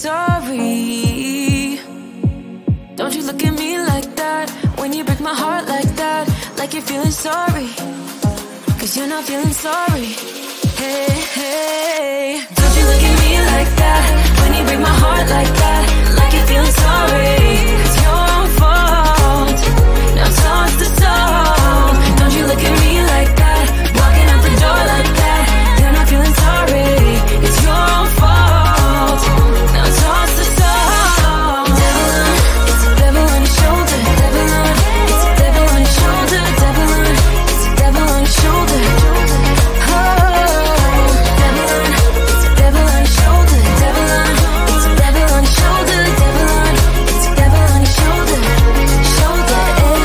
sorry. Don't you look at me like that when you break my heart like that, like you're feeling sorry, 'cause you're not feeling sorry. Hey, hey. Don't you look at me like that when you break my heart like that, like you're feeling sorry. It's your fault. Now toss the soul. Don't you look at me like that, walking out the door like that. You're not feeling sorry. It's your fault. Now toss the soul. Devil on, it's a devil on your shoulder. Devil on, it's a devil on your shoulder. Devil on, it's a devil on your shoulder. Oh, devil on, it's a devil on your shoulder. Devil on, it's a devil on your shoulder. Devil on, it's a devil on your shoulder. Shoulder, eh.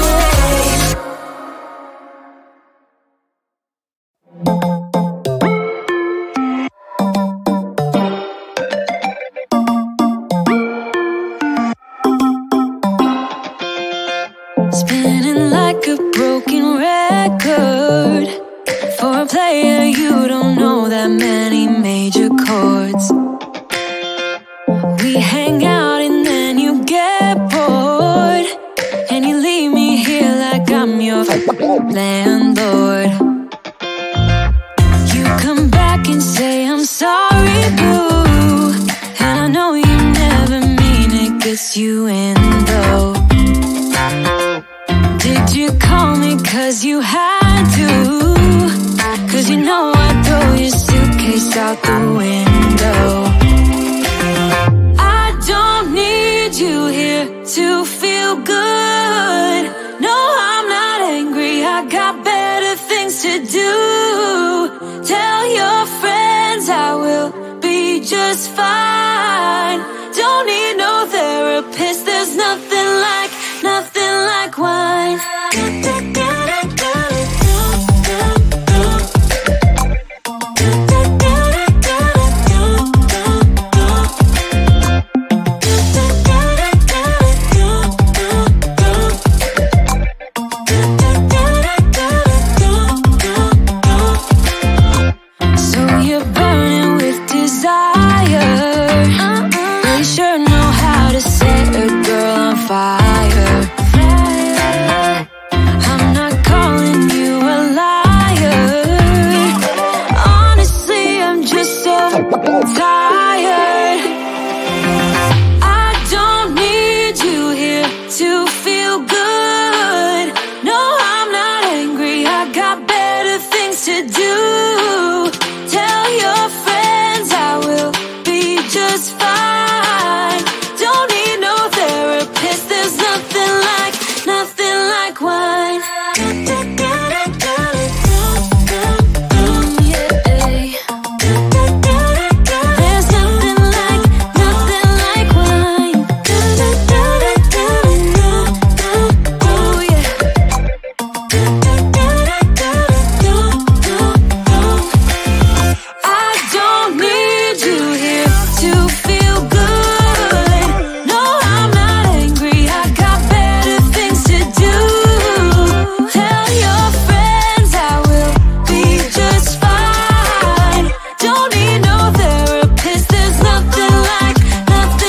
Spinning like a broken record. For a player, you don't know that many major chords. We hang out and then you get bored, and you leave me here like I'm your landlord. You come back and say I'm sorry, boo, and I know you never mean it, gets you in though. Did you call me 'cause you had to? 'Cause you know I'd throw your suitcase out the window. I don't need you here to feel good. No, I'm not angry, I got better things to do. Tell your friends I will be just fine. Don't need no therapist, there's nothing like wine. So you're burning with desire. You sure know how to set a girl on fire. I'm not calling you a liar. Honestly, I'm just so tired. I don't need you here to feel good. No, I'm not angry, I got better things to do. Tell your friends I will be just fine. Don't need no therapist, there's nothing like wine. There's nothing like wine. Oh yeah. I don't need you here to feel good. No, I'm not angry, I got better things to do. Tell your friends I will be just fine. Don't need no therapist, there's nothing like wine. Nothing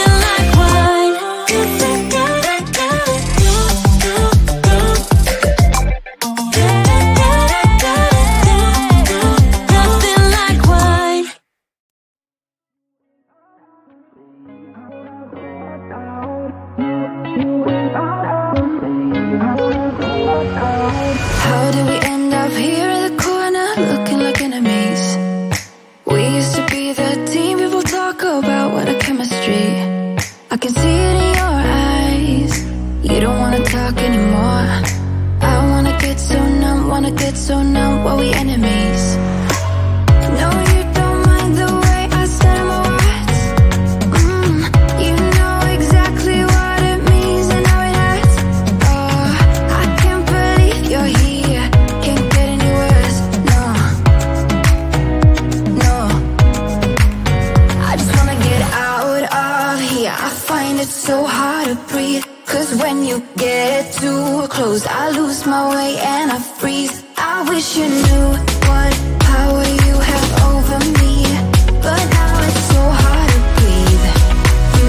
like wine. How did we end up here in the corner, looking like enemies? We used to be the team people talk about, what a chemistry. I can see it in your eyes. You don't wanna talk anymore. I wanna get so numb while we enemies. No, you don't mind the way I stutter my words. You know exactly what it means and how it hurts. Oh, I can't believe you're here. Can't get any worse. No. I just wanna get out of here. I find it so hard to breathe, 'cause when you get too close, I lose my way and I freeze. I wish you knew what power you have over me, but now it's so hard to breathe. You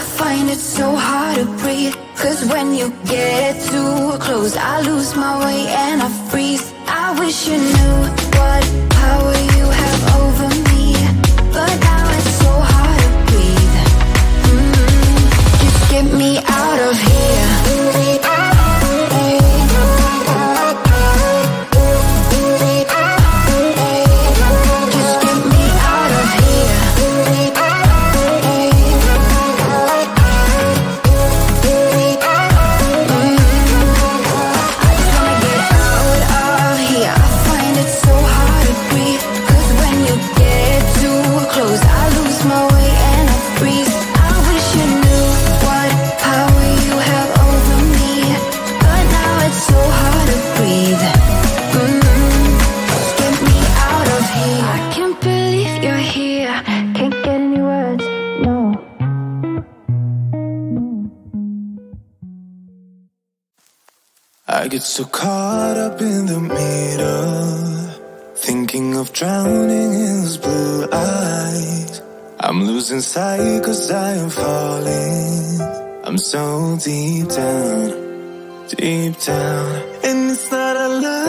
find it so hard to breathe. Cause when you get too close, I lose my way and I freeze. I wish you knew what power you have over me, but now it's so hard to breathe. Just get me out of here. I get so caught up in the middle, thinking of drowning in those blue eyes. I'm losing sight cause I am falling. I'm so deep down, deep down. And it's not a lie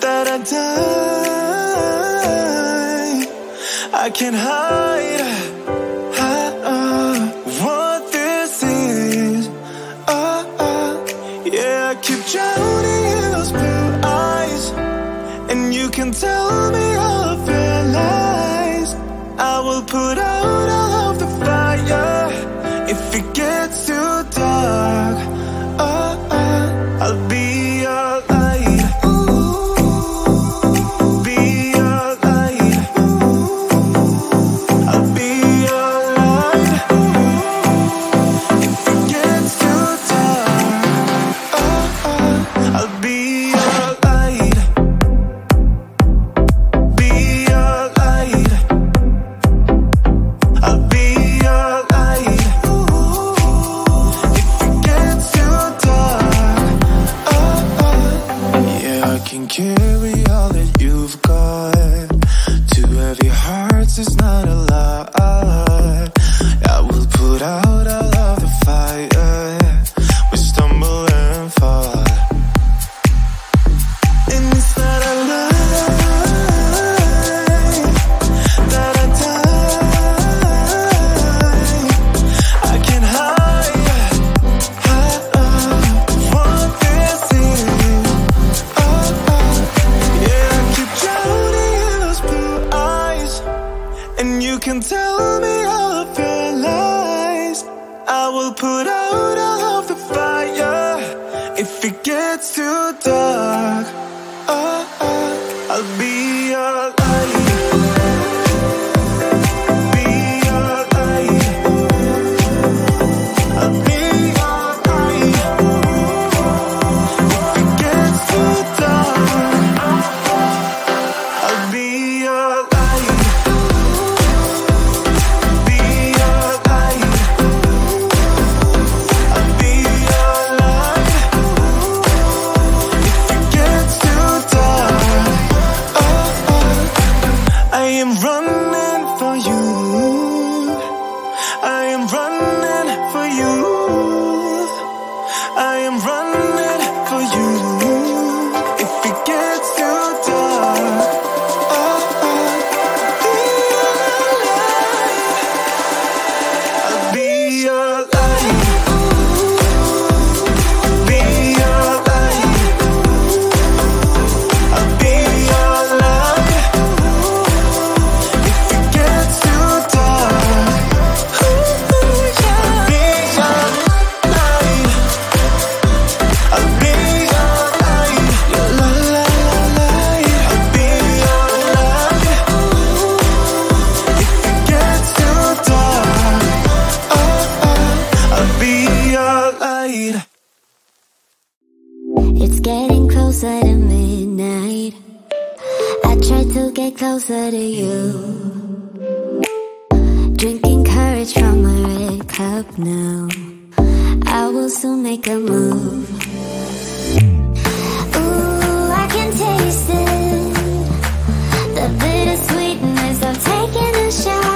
that I die. I can't hide what this is. Yeah, I keep drowning in those blue eyes, and you can tell me all of your lies. I will put out all of the fire if it gets too dark. I'll be your light. Be your light. I'll be your light. If it gets too dark, I'll be your light. Be your light. I'll be your light. If it gets too dark, yeah, I can carry all that you've got. Two heavy hearts is not a lot. I will put out all of the fire. We stumble and fall, and it's not a lie that I die. I can't hide what this is. Yeah, I keep drowning in those blue eyes, and you can tell me all of your lies. I will put out all of the fire if it gets too dark. I'll be your light. Be your light. I'll be your light. If it gets too dark, I'll be your light. Be your light. I'll be your light. If it gets too dark, I am running for you. I am running for you. I am running for you. If it gets too dark, I'll be your light. Be your light. I'll be your light. If it gets too dark, I'll be your light. I'll be your light. Your light. I'll be your light. If it gets too dark, I'll be your light. It's getting closer to midnight. I try to get closer to you. Drinking courage from a red cup now. I will soon make a move. Ooh, I can taste it. The bittersweetness of taking a shot.